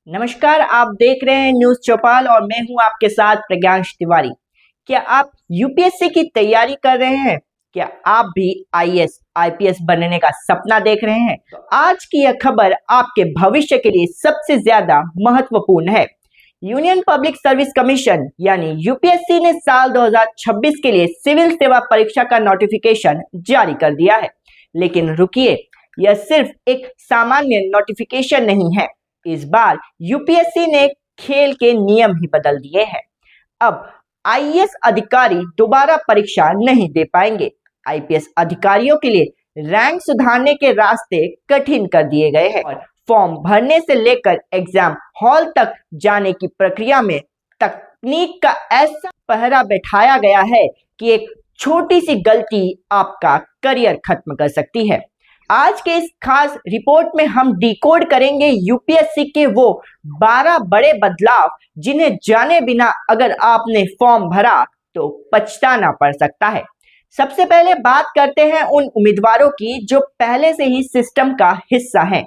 नमस्कार, आप देख रहे हैं न्यूज चौपाल और मैं हूं आपके साथ प्रज्ञांश तिवारी। क्या आप यूपीएससी की तैयारी कर रहे हैं? क्या आप भी आईएएस आईपीएस बनने का सपना देख रहे हैं? तो आज की यह खबर आपके भविष्य के लिए सबसे ज्यादा महत्वपूर्ण है। यूनियन पब्लिक सर्विस कमीशन यानी यूपीएससी ने साल 2026 के लिए सिविल सेवा परीक्षा का नोटिफिकेशन जारी कर दिया है। लेकिन रुकिए, यह सिर्फ एक सामान्य नोटिफिकेशन नहीं है। इस बार यूपीएससी ने खेल के नियम ही बदल दिए हैं। अब आईएएस अधिकारी दोबारा परीक्षा नहीं दे पाएंगे। आईपीएस अधिकारियों के लिए रैंक सुधारने के रास्ते कठिन कर दिए गए हैं और फॉर्म भरने से लेकर एग्जाम हॉल तक जाने की प्रक्रिया में तकनीक का ऐसा पहरा बैठाया गया है कि एक छोटी सी गलती आपका करियर खत्म कर सकती है। आज के इस खास रिपोर्ट में हम डिकोड करेंगे यूपीएससी के वो 12 बड़े बदलाव जिन्हें जाने बिना अगर आपने फॉर्म भरा तो पछताना पड़ सकता है। सबसे पहले बात करते हैं उन उम्मीदवारों की जो पहले से ही सिस्टम का हिस्सा हैं।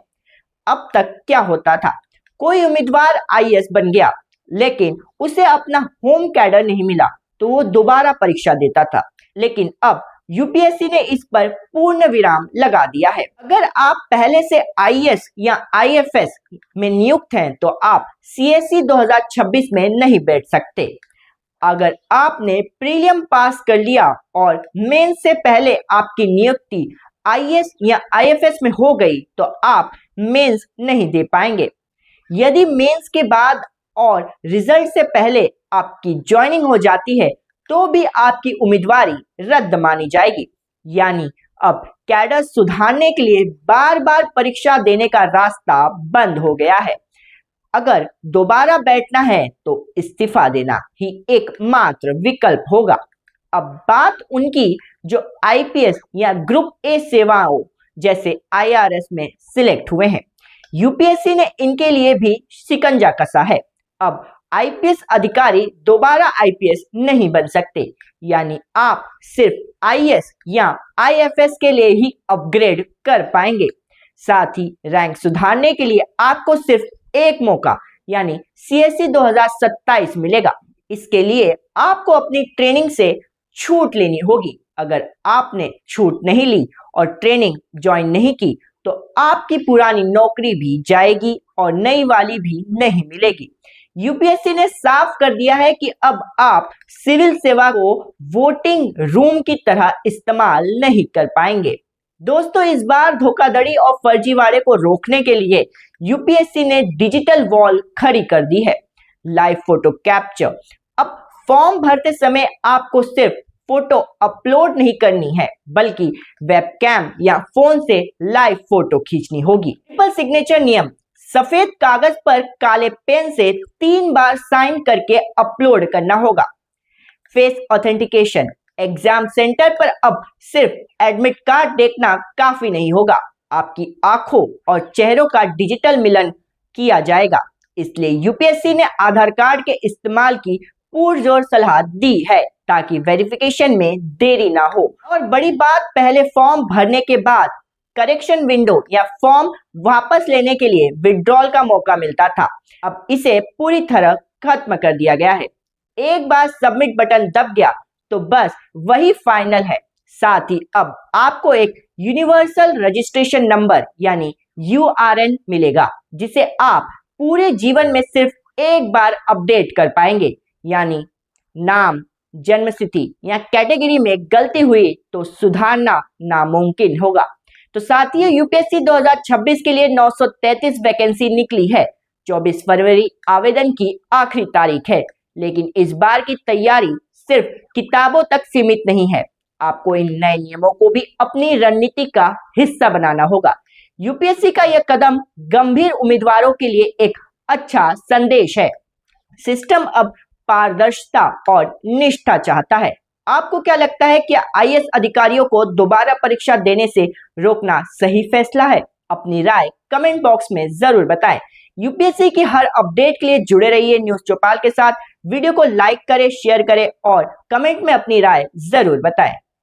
अब तक क्या होता था, कोई उम्मीदवार आईएएस बन गया लेकिन उसे अपना होम कैडर नहीं मिला तो वो दोबारा परीक्षा देता था। लेकिन अब यूपीएससी ने इस पर पूर्ण विराम लगा दिया है। अगर आप पहले से आईएएस या आईएफएस में नियुक्त हैं तो आप सीएसई 2026 में नहीं बैठ सकते। अगर आपने प्रीलियम पास कर लिया और मेंस से पहले आपकी नियुक्ति आईएएस या आईएफएस में हो गई तो आप मेंस नहीं दे पाएंगे। यदि मेंस के बाद और रिजल्ट से पहले आपकी ज्वाइनिंग हो जाती है तो भी आपकी उम्मीदवारी रद्द मानी जाएगी। यानी अब कैडर सुधारने के लिए बार बार परीक्षा देने का रास्ता बंद हो गया है। अगर दोबारा बैठना है तो इस्तीफा देना ही एकमात्र विकल्प होगा। अब बात उनकी जो आईपीएस या ग्रुप ए सेवाओं जैसे आईआरएस में सिलेक्ट हुए हैं। यूपीएससी ने इनके लिए भी शिकंजा कसा है। अब आईपीएस अधिकारी दोबारा आईपीएस नहीं बन सकते, यानी आप सिर्फ आईएएस या आईएफएस के लिए ही अपग्रेड कर पाएंगे। साथ ही रैंक सुधारने के लिए आपको सिर्फ एक मौका यानी सीएसई 2027 मिलेगा। इसके लिए आपको अपनी ट्रेनिंग से छूट लेनी होगी। अगर आपने छूट नहीं ली और ट्रेनिंग ज्वाइन नहीं की तो आपकी पुरानी नौकरी भी जाएगी और नई वाली भी नहीं मिलेगी। यूपीएससी ने साफ कर दिया है कि अब आप सिविल सेवा को वोटिंग रूम की तरह इस्तेमाल नहीं कर पाएंगे। दोस्तों, इस बार धोखाधड़ी और फर्जीवाड़े को रोकने के लिए यूपीएससी ने डिजिटल वॉल खड़ी कर दी है। Live photo capture. अब फॉर्म भरते समय आपको सिर्फ फोटो अपलोड नहीं करनी है बल्कि वेबकैम या फोन से लाइव फोटो खींचनी होगी। ट्रिपल सिग्नेचर नियम। सफेद कागज पर काले पेन से 3 बार साइन करके अपलोड करना होगा। Face authentication. एग्जाम सेंटर पर अब सिर्फ एडमिट कार्ड देखना काफी नहीं होगा, आपकी आंखों और चेहरों का डिजिटल मिलन किया जाएगा। इसलिए यूपीएससी ने आधार कार्ड के इस्तेमाल की पुरजोर सलाह दी है ताकि वेरिफिकेशन में देरी ना हो। और बड़ी बात, पहले फॉर्म भरने के बाद करेक्शन विंडो या फॉर्म वापस लेने के लिए विड्रॉल का मौका मिलता था। अब इसे पूरी तरह खत्म कर दिया गया है। एक बार सबमिट बटन दब गया तो बस वही फाइनल है। साथ ही अब आपको एक यूनिवर्सल रजिस्ट्रेशन नंबर यानी यूआरएन मिलेगा जिसे आप पूरे जीवन में सिर्फ एक बार अपडेट कर पाएंगे। यानी नाम, जन्मतिथि या कैटेगरी में गलती हुई तो सुधारना नामुमकिन होगा। तो साथियों, यूपीएससी 2026 के लिए 933 वैकेंसी निकली है। 24 फरवरी आवेदन की आखिरी तारीख है। लेकिन इस बार की तैयारी सिर्फ किताबों तक सीमित नहीं है। आपको इन नए नियमों को भी अपनी रणनीति का हिस्सा बनाना होगा। यूपीएससी का यह कदम गंभीर उम्मीदवारों के लिए एक अच्छा संदेश है। सिस्टम अब पारदर्शिता और निष्ठा चाहता है। आपको क्या लगता है कि आईएएस अधिकारियों को दोबारा परीक्षा देने से रोकना सही फैसला है? अपनी राय कमेंट बॉक्स में जरूर बताएं। यूपीएससी की हर अपडेट के लिए जुड़े रहिए न्यूज चौपाल के साथ। वीडियो को लाइक करें, शेयर करें और कमेंट में अपनी राय जरूर बताएं।